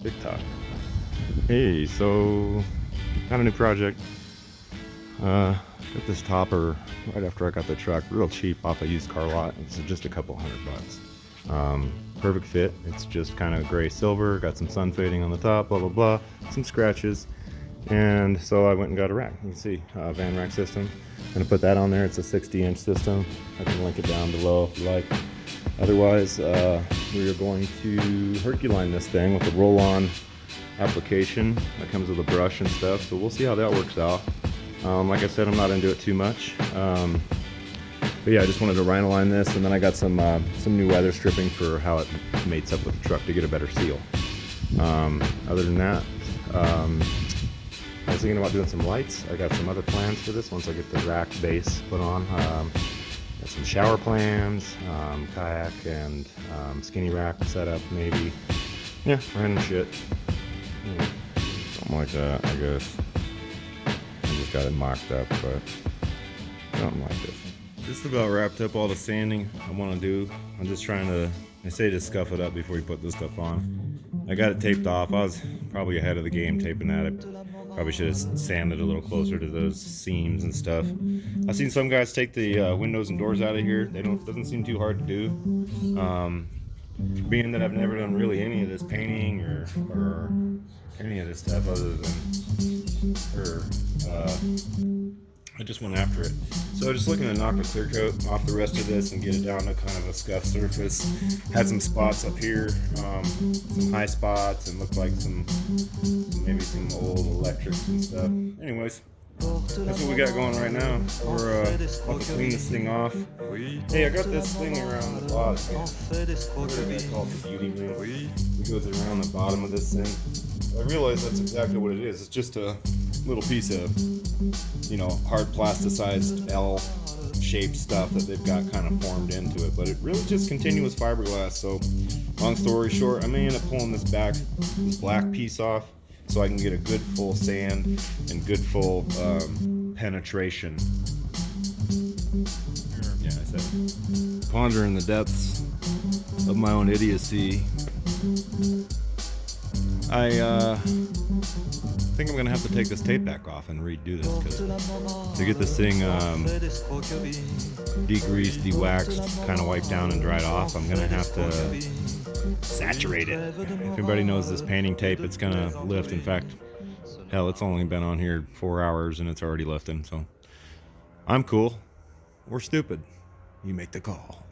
TikTok. Hey, so got a new project. Got this topper right after I got the truck, real cheap off a used car lot. It's just a couple $100. Perfect fit. It's just kind of gray silver, got some sun fading on the top, blah blah blah, some scratches. And so I went and got a rack. You can see van rack system. I'm gonna put that on there. It's a 60-inch system. I can link it down below if you like. Otherwise, we are going to Herculine this thing with a roll-on application that comes with a brush and stuff. So we'll see how that works out. Like I said, I'm not into it too much. But yeah, I just wanted to rhino-line this, and then I got some new weather stripping for how it mates up with the truck to get a better seal. Other than that, I was thinking about doing some lights. I got some other plans for this once I get the rack base put on. Got some shower plans, kayak and skinny rack setup maybe. Yeah, random shit. Yeah, something like that, I guess. I just got it mocked up, but something like this. Just about wrapped up all the sanding I want to do. I'm just trying to, I say to scuff it up before you put this stuff on. I got it taped off. I was probably ahead of the game taping that. I probably should have sanded a little closer to those seams and stuff. I've seen some guys take the windows and doors out of here. Doesn't seem too hard to do. Being that I've never done really any of this painting or any of this stuff other than I just went after it. So just looking to knock the clear coat off the rest of this and get it down to kind of a scuff surface. Had some spots up here, some high spots, and looked like maybe some old electrics and stuff. Anyways, that's what we got going right now. We're about to clean this thing off. Hey, I got this thing around the bottom. What do they call it? The beauty ring. It goes around the bottom of this thing. I realize that's exactly what it is. It's just a little piece of, hard plasticized L-shaped stuff that they've got kind of formed into it. But it really just continuous fiberglass. So, long story short, I may end up pulling this black piece off, so I can get a good full sand and good full penetration. Yeah, I said pondering the depths of my own idiocy. I think I'm gonna have to take this tape back off and redo this, because to get this thing degreased, de-waxed, kind of wiped down and dried off, I'm gonna have to saturate it. If anybody knows this painting tape, it's gonna lift. In fact, hell, it's only been on here 4 hours and it's already lifting. So I'm cool. We're stupid. You make the call.